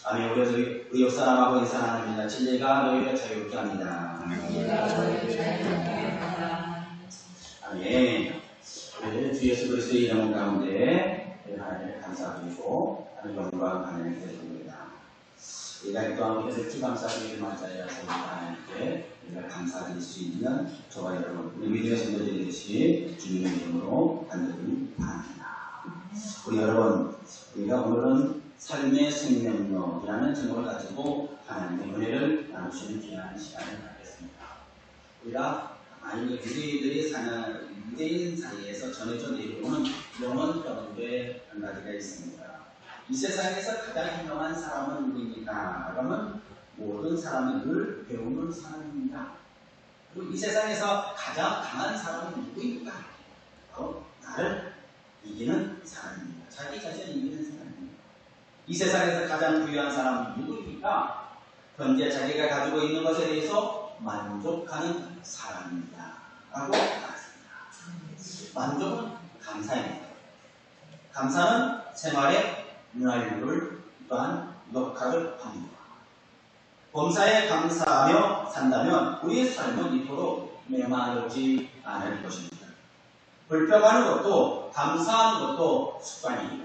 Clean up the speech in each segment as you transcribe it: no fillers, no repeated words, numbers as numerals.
아멘. 우리 옆 사람하고 인사합니다. 진리가 너희를 자유롭게 합니다. 아멘. 우리 주 예수 그리스도의 이름 가운데 하나님을 감사드리고 하나님 영광 하나님을 드립니다. 우리가 또한 계속 주감사드리를 맞아야 하나님께 우리가 감사드릴 수 있는 저와 여러분 우리 믿음의 성도들이듯이 주님의 이름으로 간절히 바랍니다. 우리 여러분, 우리가 오늘은 삶의 생명력이라는 제목을 가지고 하나님의 은혜를 나누시는 귀한 시간을 갖겠습니다. 우리가 많이 유대인들이 사는 유대인 사이에서 전해져 내려오는 영원 병대 한 가지가 있습니다. 이 세상에서 가장 유명한 사람은 누구입니까? 그러면 모든 사람은 늘 배우는 사람입니다. 그리고 이 세상에서 가장 강한 사람은 누구입니까? 바로 나를 이기는 사람입니다. 자기 자신을 이기는 사람입니다. 이 세상에서 가장 부유한 사람은 누구입니까? 현재 자기가 가지고 있는 것에 대해서 만족하는 사람입니다. 라고 말했습니다. 만족은 감사입니다. 감사는 생활의 문화율을 또한 역할을 합니다. 범사에 감사하며 산다면 우리의 삶은 이토록 메마르지 않을 것입니다. 불평하는 것도 감사하는 것도 습관이에요.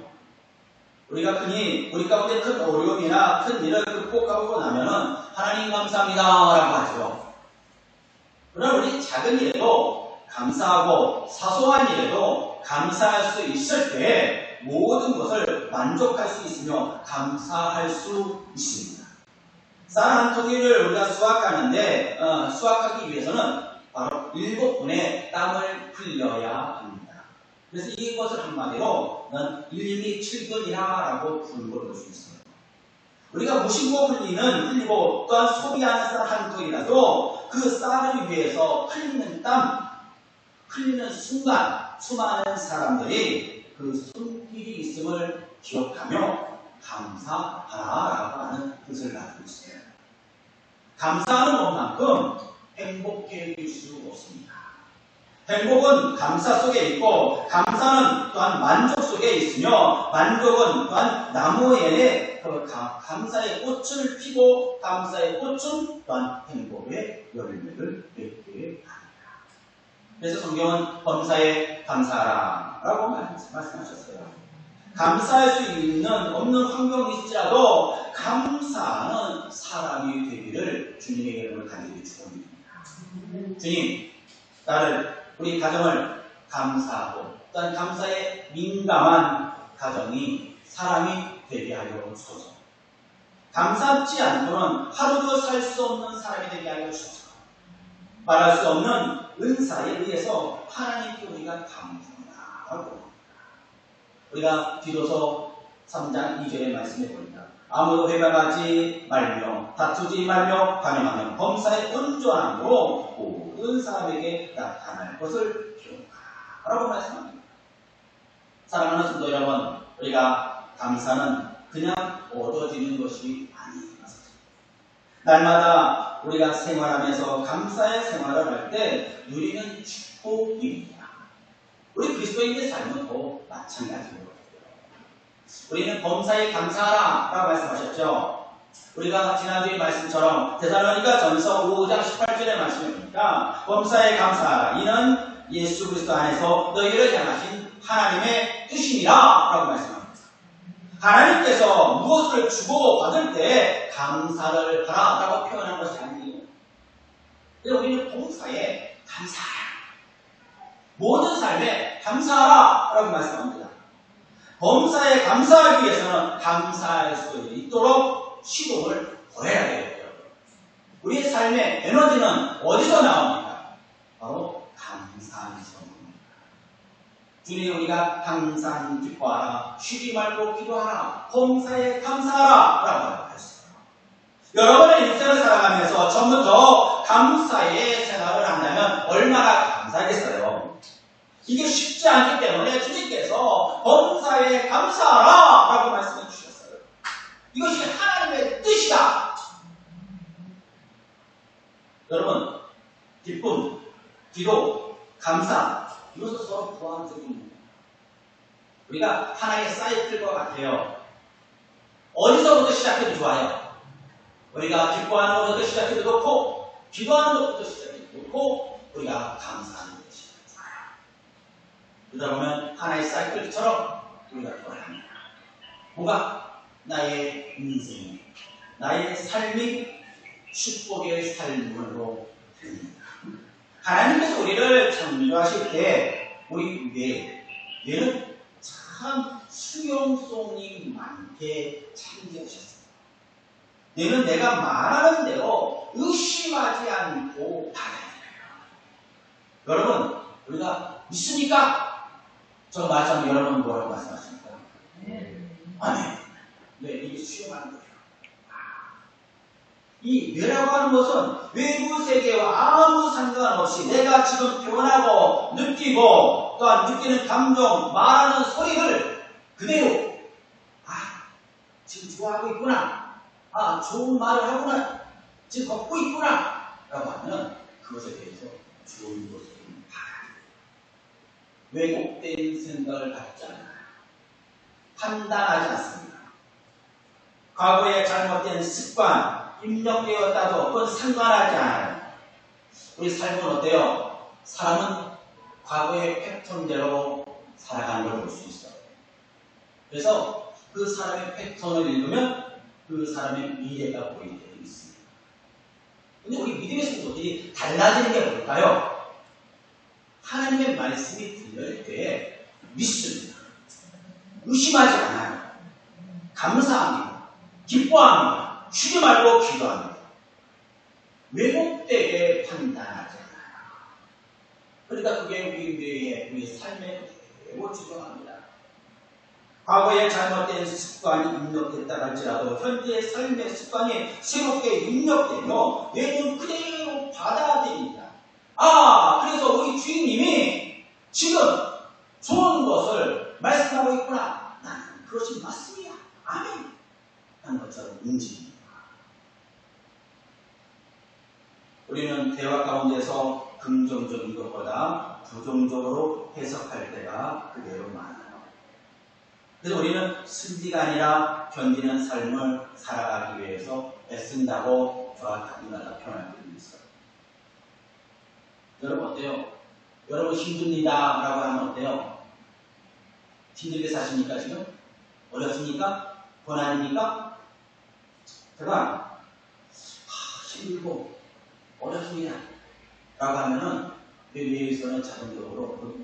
우리가 흔히 우리 가운데 큰 어려움이나 큰 일을 극복하고 나면은 하나님 감사합니다 라고 하죠. 그러나 우리 작은 일에도 감사하고 사소한 일에도 감사할 수 있을 때 모든 것을 만족할 수 있으며 감사할 수 있습니다. 쌀 한 토기를 우리가 수확하는데 수확하기 위해서는 바로 7분의 땀을 흘려야 합니다. 그래서 이것을 한마디로 넌 1미 7근이라 라고 부르는 걸 볼 수 있습니다. 우리가 무심코 흘리고 또한 소비하는 쌀 한 토기라도 그 쌀을 위해서 흘리는 땀, 흘리는 순간 수많은 사람들이 그 손길이 있음을 기억하며 감사하라라고 하는 뜻을 가지고 있습니다. 감사하는 것만큼 행복해질 수 없습니다. 행복은 감사 속에 있고 감사는 또한 만족 속에 있으며 만족은 또한 나무에 감사의 꽃을 피고 감사의 꽃은 또한 행복의 열매를 맺게 합니다. 그래서 성경은 범사에 감사하라 라고 말씀하셨어요. 감사할 수 있는 없는 환경이 있을지라도 감사하는 사람이 되기를 주님의 이름을 간절히 축원드립니다. 주님, 우리 가정을 감사하고 또한 감사에 민감한 가정이 사람이 되게 하여 주소서. 감사하지 않고는 하루도 살 수 없는 사람이 되게 하여 주소서. 말할 수 없는 은사에 의해서 하나님께 우리가 감사하고 우리가 디도서 3장 2절의 말씀에 보니까 아무도 회방하지 말며 다투지 말며 강요하며 범사에 온전함으로 모든 사람에게 나타날 것을 기억하라고 말씀합니다. 사랑하는 성도 여러분, 우리가 감사는 그냥 얻어지는 것이 아닙니다. 날마다 우리가 생활하면서 감사의 생활을 할 때 누리는 축복입니다. 우리 그리스도인의 삶은 또 마찬가지예요. 우리는 범사에 감사하라 라고 말씀하셨죠. 우리가 지난주의 말씀처럼 데살로니가 전서 5장 18절의 말씀을 보니까 범사에 감사하라 이는 예수 그리스도 안에서 너희를 향하신 하나님의 뜻이니라 라고 말씀합니다. 하나님께서 무엇을 주고 받을 때 감사를 하라 라고 표현한 것이 아니에요. 그래서 우리는 범사에 감사하라, 모든 삶에 감사하라 라고 말씀합니다. 범사에 감사하기 위해서는 감사할 수 있도록 시동을 걸어야 돼요. 우리의 삶의 에너지는 어디서 나옵니까? 바로 감사에서입니다. 주님, 우리가 항상 기뻐하라, 쉬지 말고 기도하라, 범사에 감사하라 라고 하셨어요. 여러분의 인생을 살아가면서 처음부터 감사의 생활을 한다면 얼마나 감사하겠어요. 이게 쉽지 않기 때문에 주님께서 범사에 감사하라 라고 말씀해 주셨어요. 이것이 하나님의 뜻이다. 여러분, 기쁨, 기도, 감사, 이것은 서로 부합적입니다. 우리가 하나의 사이클과 같아요. 어디서부터 시작해도 좋아요. 우리가 기뻐하는 것부터 시작해도 좋고, 기도하는 것부터 시작해도 좋고, 우리가 감사하는 것부터 시작해도 좋아요. 그러다 보면 하나의 사이클처럼 우리가 돌아갑니다. 뭔가 나의 인생, 나의 삶이 축복의 삶으로 됩니다. 하나님께서 우리를 창조하실 때 우리 뇌는 참 수용성이 많게 창조하셨습니다. 뇌는 내가 말하는 대로 의심하지 않고 받아들여요. 여러분, 우리가 믿습니까? 저 말씀 여러분 뭐라고 말씀하십니까? 아멘. 네, 이게 수용하는 거예요. 이 뇌라고 하는 것은 외부 세계와 아무 상관없이 내가 지금 표현하고 느끼고 또한 느끼는 감정, 말하는 소리를 그대로 지금 좋아하고 있구나, 좋은 말을 하구나, 지금 걷고 있구나 라고 하면 그것에 대해서 좋은 것을 받아들여요. 왜곡된 생각을 갖지 않아요. 판단하지 않습니다. 과거에 잘못된 습관, 입력되었다도 그건 상관하지 않아요. 우리 삶은 어때요? 사람은 과거의 패턴대로 살아가는 걸 볼 수 있어요. 그래서 그 사람의 패턴을 읽으면 그 사람의 미래가 보이게 되어 있습니다. 근데 우리 믿음의 성도들이 달라지는 게 뭘까요? 하나님의 말씀이 들릴 때 믿습니다. 의심하지 않아요. 감사합니다. 기뻐합니다. 쉬지 말고 기도합니다. 왜곡되게 판단하지 않아요. 그러니까 그게 우리 삶에 매우 중요합니다. 과거에 잘못된 습관이 입력됐다 할지라도 현재의 삶의 습관이 새롭게 입력되며 뇌는 그대로 받아들입니다. 그래서 우리 주인님이 지금 좋은 것을 말씀하고 있구나. 나는 그것이 맞습니다. 아멘. 하는 것처럼 움직입니다. 우리는 대화 가운데서 긍정적인 것보다 부정적으로 해석할 때가 그대로 많아요. 그래서 우리는 승리가 아니라 견디는 삶을 살아가기 위해서 애쓴다고 저와 다니마다 표현할 때 있어요. 여러분 어때요? 여러분 힘듭니다 라고 하면 어때요? 힘들게 사십니까 지금? 어렵습니까? 고난입니까? 제가 힘들고 어렵습니다 라고 하면은 내 뇌에서는 자동적으로 그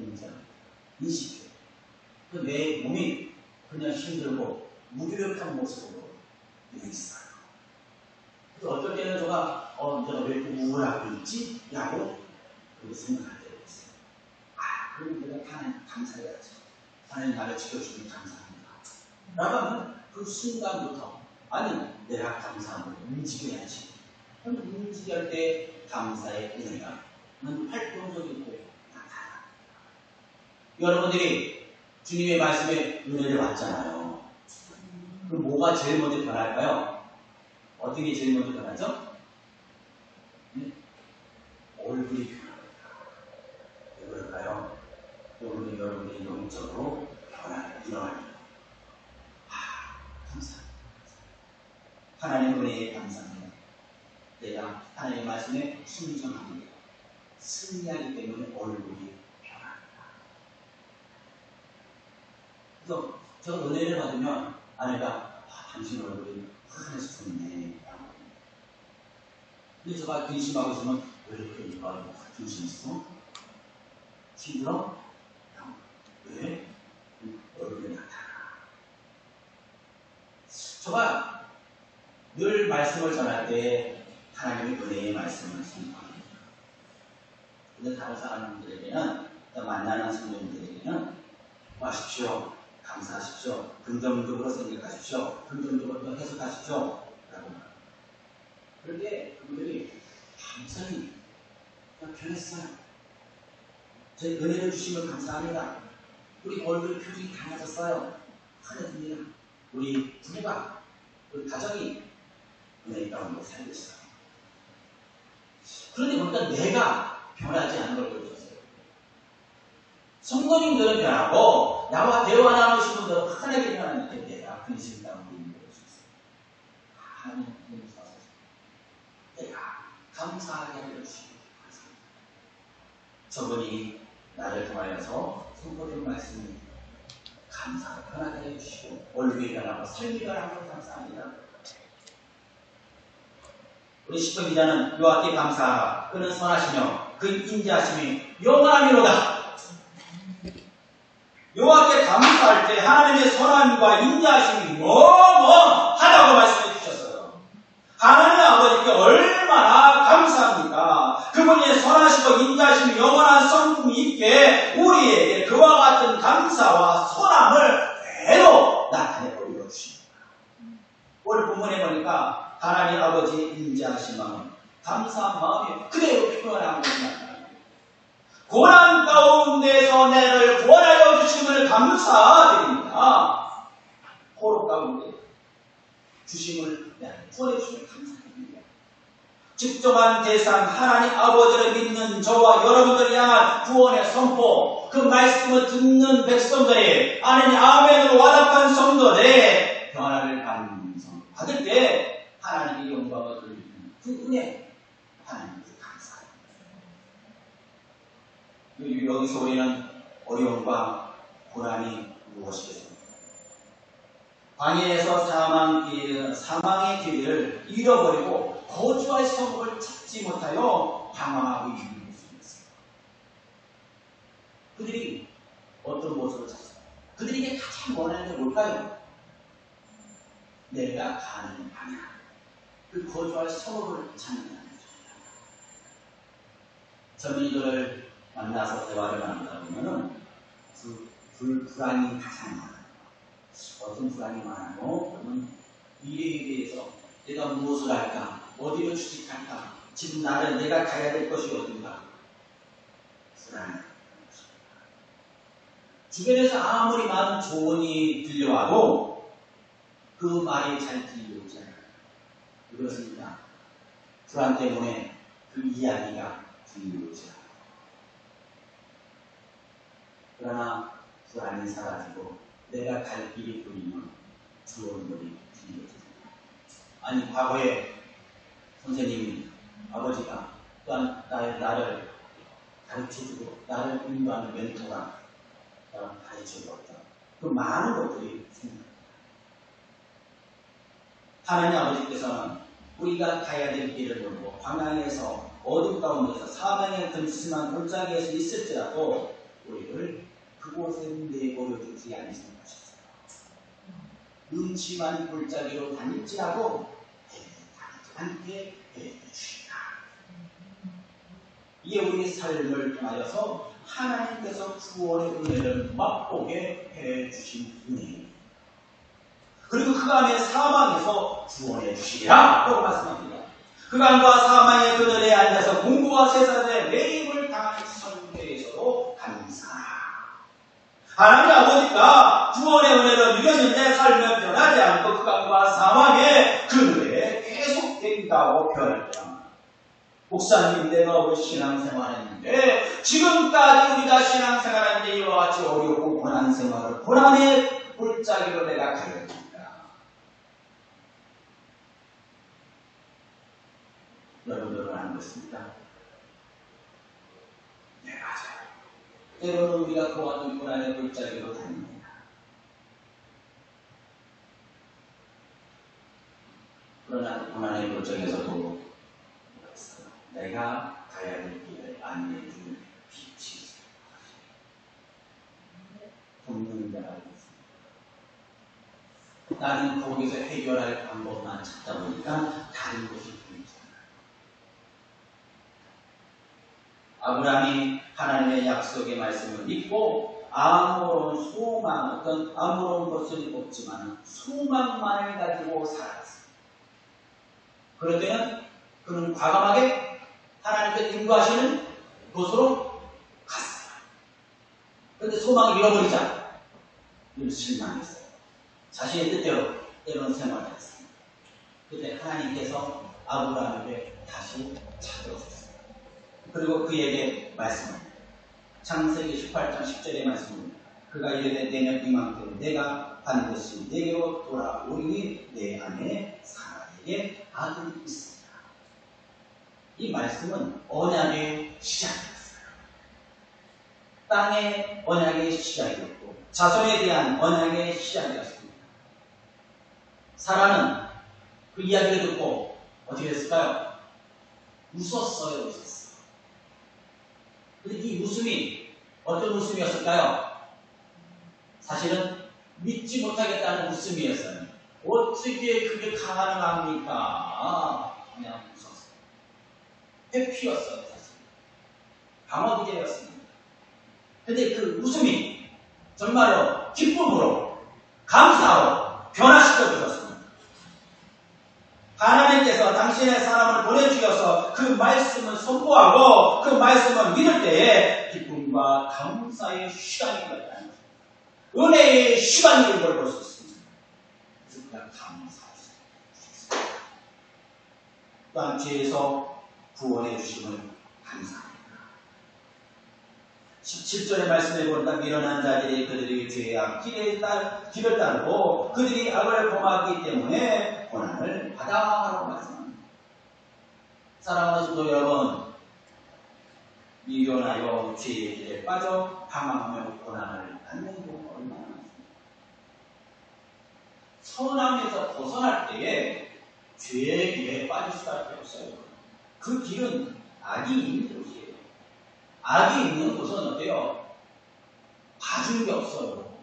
인식해요. 그 내 몸이 그냥 힘들고 무기력한 모습으로 있어요. 그래서 어떨 때는 제가 내가 왜 이렇게 우울하고 있지? 라고 그렇게 생각할 때가 있어요. 그럼 내가 하나님 감사해야지. 하나님 나를 지켜주니 감사합니다 라고 하면 그 순간부터 내가 감사함으로 움직여야지. 그럼 움직일 때 감사의 은혜가 활동적이고 나타납니다. 여러분들이 주님의 말씀에 은혜를 받잖아요. 그럼 뭐가 제일 먼저 변할까요? 어떤 게 제일 먼저 변하죠? 얼굴이 변합니다. 왜 그럴까요? 여러분들이 영적으로 변화를 일어납니다. 감사합니다. 하나님의 은혜에 감사합니다. 내가 하나님의 말씀에 순종합니다. 승리하기 때문에 얼굴이 변합니다. 그래서 제가 은혜를 받으면 아내가 당신 얼굴이 환해서 좋네. 근데 제가 근심하고 있으면 왜 이렇게 이빨이 근심 있어? 힘들어? 왜? 얼굴이 나타나. 제가 늘 말씀을 전할 때 하나님의 은혜의 말씀을 선포합니다. 근데 다른 사람들에게는, 만나는 성도님들에게는 마십시오. 감사하십시오. 긍정적으로 생각하십시오. 긍정적으로 또 해석하십시오. 라고 말합니다. 그런데 그분들이 감사히 변했어요. 제 은혜를 주시면 감사합니다. 우리 얼굴 표정이 강해졌어요. 환해집니다. 우리 부부가, 우리 가정이 은혜 가운데 살고 있어요. 그런데 보니까 내가 변하지 않는 걸 보여줬어요. 성도님들은 변하고 나와 대화 나누신 분들은 환하게 변하는데 내가 근심 가운데 있는 걸 볼 수 있어요. 하나님 용서하소서. 내가 감사하게 알려주시고 저분이 나를 통하여서 선포된 말씀이 감사로 변하게 해주시고 얼굴이 변하고 삶이 변하고 감사합니다. 우리 10번 기자는 여호와께 감사하라. 그는 선하시며 그 인자하심이 영원하미로다. 여호와께 감사할 때 하나님의 선함과 인자하심이 뭐뭐하다고 말씀해 주셨어요. 하나님 아버지께 얼마나 감사합니까? 그분의 선하시고 인자하심이 영원한 성품이 있게 우리에게 그와 같은 감사와 선함을 그대로 나타내 보여주십니다. 오늘 본문에 보니까 하나님 아버지의 인자하신 마음, 감사한 마음이 그대로 표현한 것입니다. 고난 가운데서 나를 구원하여 주심을 감사드립니다. 호로 가운데 주심을 구원해 주심을 감사드립니다. 직접한 대상 하나님 아버지를 믿는 저와 여러분들을 향한 구원의 선포, 그 말씀을 듣는 백성들이 하나님 아멘으로 와답한 성도들의 변화를 받을 때 하나님의 영광을 돌리는 그 은혜 하나님께 감사합니다. 여기서 우리는 어려움과 고난이 무엇이겠습니까? 광야에서 사망의 길을 잃어버리고 거주할 성읍을 찾지 못하여 방황하고 있는 모습이었습니다. 그들이 어떤 모습을 찾았습니까? 그들에게 가장 원하는 게 뭘까요? 내가 가는 방향, 그 거주할 성읍을 찾는다는 거죠. 젊은이들을 만나서 대화를 나누다 보면은 불안이 가장 많아요. 어떤 불안이 많아요? 그러면 미래에 대해서 내가 무엇을 할까? 어디로 취직할까? 지금 내가 가야 될 것이 어딘가? 불안해. 주변에서 아무리 많은 조언이 들려와도 그 말이 잘 들려오지 않아요. 그렇습니다. 불안 때문에 그 이야기가 들려오지 않아요. 그러나 불안이 사라지고 내가 갈 길이 보이면 좋은 말이 들려옵니다. 아니 과거에 선생님이 아버지가 또한 나를 가르쳐주고 나를 인도하는 멘토가 가르쳐주었다. 그 많은 것들이 생각합니다. 하나님 아버지께서는 우리가 가야 될 길을 모르고 광야에서 어둠 가운데서 사망의 든심한 골짜기에서 있을지라도 우리를 그곳에 내버려 두지 않으시는 것이었어요. 음침한 골짜기로 다닐지라도 함께 해주시다. 이게 우리 삶을 통하여서 하나님께서 구원의 은혜를 맛보게 해주신 은혜입니다. 그리고 그간의 사망에서 구원해 주시리라 라고 말씀합니다. 그간과 사망의 그늘에 앉아서 공부와 세상에 매임을 당한 성도에서도 감사하라. 하나님 아버지가 구원의 은혜를 누렸는데 삶을 변하지 않고 그간과 사망의 그늘에 계속된다고 변할 때입니다. 목사님, 내가 우리 신앙생활했는데 지금까지 우리가 신앙생활하는데 이와 같이 어렵고 고난 생활을 고난의 골짜기로 내가 가야 됩니다. 여러분들은 아는 것입니까? 네, 맞아요. 때로는 우리가 그와 같은 고난의 골짜기로 다닙니다. 그러나 고난의 골짜기에서도 내가 가야 될 길을 안내해주는 빛이 돕는 자가 있습니다. 나는 거기서 해결할 방법만 찾다 보니까 다른 것이 보이잖아요. 아브라함이 하나님의 약속의 말씀을 믿고 아무런 소망, 아무런 것은 없지만 소망만을 가지고 살았습니다. 그럴 때는 그는 과감하게 하나님께 인도하시는 곳으로 갔어요. 그런데 소망을 잃어버리자 늘 실망했어요. 자신의 뜻대로 때로는 생활했어요. 그때 하나님께서 아브라함에게 다시 찾아오셨어요. 그리고 그에게 말씀합니다. 창세기 18장 10절의 말씀입니다. 그가 이르되 내년 이맘때 내가 반드시 내게로 돌아오리니 내 안에 살아야 때에 악은 있습니다. 이 말씀은 언약의 시작이었어요. 땅의 언약의 시작이었고 자손에 대한 언약의 시작이었습니다. 사라는 그 이야기를 듣고 어떻게 됐을까요? 웃었어요. 웃었어요. 근데 이 웃음이 어떤 웃음이었을까요? 사실은 믿지 못하겠다는 웃음이었어요. 어떻게 그게 가능합니까? 그냥 웃었어요. 회피였어요. 사실. 방어기제였습니다. 근데 그 웃음이 정말로 기쁨으로 감사로 변화시켜 주셨습니다. 하나님께서 당신의 사람을 보내주셔서 그 말씀을 선포하고 그 말씀을 믿을 때에 기쁨과 감사의 시간이 걸렸다는 것입니다. 은혜의 시간이 걸 볼 수 있습니다. 그래서 그냥 감사했습니다. 또한 죄에서 구원해 주심을 감사합니다. 17절의 말씀에 보니까 미련한 자들이 그들이 죄악 길을 따르고 그들이 악을 범하기 때문에 고난을 받아라고 말씀합니다. 사랑하는 성도 여러분, 미련하여 죄의 길에 빠져 방황하며 고난을 받는 경우가 얼마나 많습니까? 선함에서 벗어날 때에 죄의 길에 빠질 수밖에 없어요. 그 길은 악이 있는 곳이에요. 악이 있는 곳은 어때요? 봐주는 게 없어요.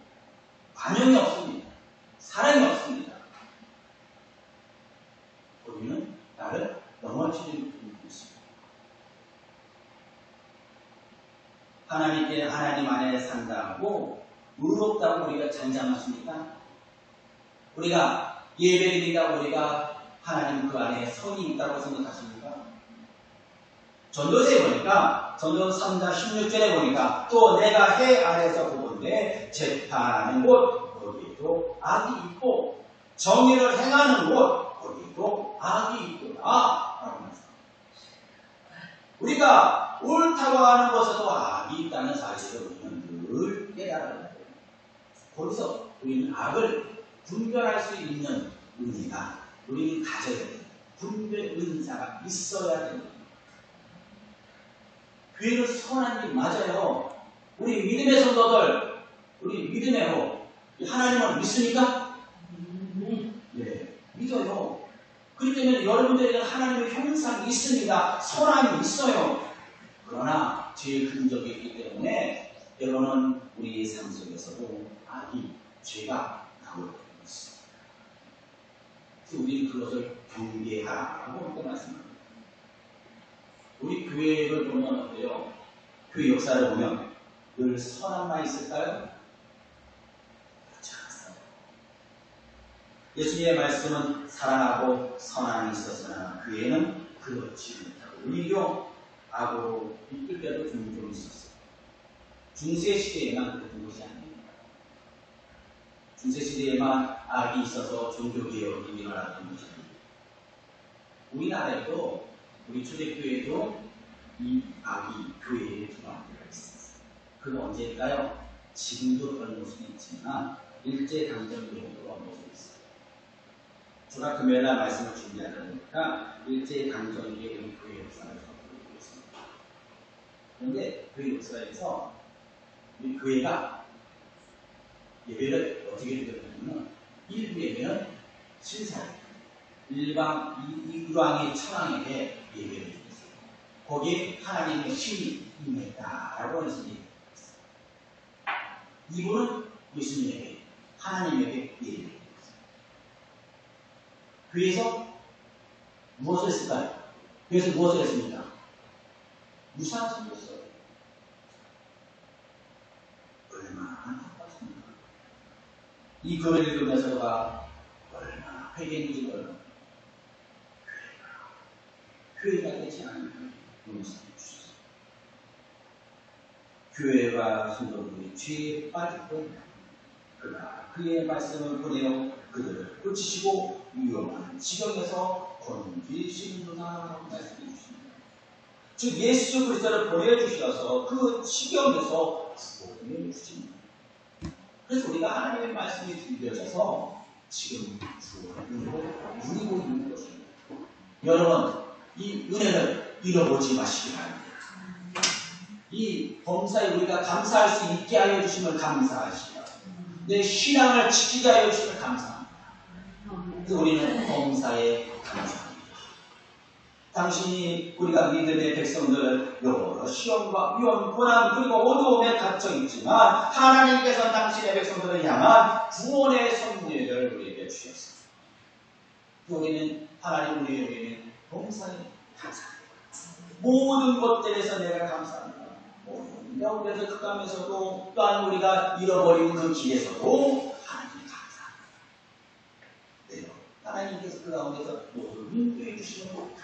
반영이 없습니다. 사랑이 없습니다. 우리는 나를 넘어지는 곳입니다. 하나님께 하나님 안에 산다고 의롭다고 우리가 장담하십니까? 우리가 예배드리다 우리가 하나님 그 안에 선이 있다고 생각하십니까? 전도서에 보니까 전도 3장 16절에 보니까 또 내가 해 아래에서 보건대 재판하는 곳 거기에도 악이 있고 정의를 행하는 곳 거기에도 악이 있구나 라고 말씀합니다. 우리가 옳다고 하는 것에도 악이 있다는 사실을 우리는 늘 깨달아야 돼요. 거기서 우리는 악을 분별할 수 있는 은혜가 우리는 가져야 돼요. 분별 은사가 있어야 됩니다. 교회를 선한 게 맞아요. 우리 믿음의 성도들, 우리 믿음으로 하나님을 믿습니까? 네, 믿어요. 그렇기 때문에 여러분들에게 하나님의 형상이 있습니다. 선함이 있어요. 그러나 죄의 흔적이 있기 때문에 때로는 우리의 삶 속에서도 악이, 죄가 나올 때가 있습니다. 그래서 우리는 그것을 경계하라고 이렇게 말씀합니다. 우리 교회를 보면 어때요? 교회 역사를 보면 늘 선함만 있을까요? 그렇지 않습니다. 예수님의 말씀은 사랑하고 선함이 있었으나 교회는 그렇지 못하고 오히려 악으로 이끌 때도 종종 있었어요. 중세 시대에만 그랬던 것이 아닙니다. 중세 시대에만 악이 있어서 종교개혁이 일어났던 것이 아닙니다. 우리나라에도 우리 초대교회도 이 악이 교회에 들어온 때가 있었어요. 그건 언제일까요? 지금도 그런 모습이 있지만 일제강점기로 들어온 모습이 있어요. 제가 금요일날 말씀을 준비하다 보니까 일제강점기에 우리 교회 역사를 살펴보고 있습니다. 그런데 그 역사에서 우리 교회가 예배를 어떻게 드렸냐면 일부 예배는 신사예요. 일왕의 천왕에게 예배를 드렸어요. 거기에 하나님의 신이 임했다라고 해서 얘기했어요. 이분은 예수님에게 하나님에게 예배를 드렸어요. 교회에서 무엇을 했을까요? 교회에서 무엇을 했습니까? 무상 섬겼어요. 얼마나 안타깝습니까? 이 글을 읽으면서가 얼마나 회개인지 몰라요. 교회가 되지 않으면 용서해 주셨어요. 교회가 성도들이 죄에 빠질 때 그가 그의 말씀을 보내어 그들을 고치시고 위험한 지경에서 건지시는구나 말씀해 주십니다. 즉 예수 그리스도를 보내주셔서 그 지경에서 구원해 주십니다. 그래서 우리가 하나님의 말씀이 들려져서 지금 구원을 누리고 있는 것입니다. 여러분, 이 은혜를 잃어보지 마시기 바랍니다. 이 범사에 우리가 감사할 수 있게 하여 주심을 감사하시고 내 신앙을 지키게 하여 주심을 감사합니다. 그래서 우리는 범사에 감사합니다. 당신이 우리가 믿음의 백성들 여러 시험과 위험, 고난 그리고 어두움에 갇혀 있지만 하나님께서 당신의 백성들을 향한 구원의 선물을 우리에게 주셨습니다. 우리는 하나님 우리에게는 범사에 감사합니다. 모든 것들에서 내가 감사합니다. 그래서 그 가운데서도 또한 우리가 잃어버린 그 길에서도 하나님 감사합니다. 네, 하나님께서 그 가운데서 모든 인도해 주시는 것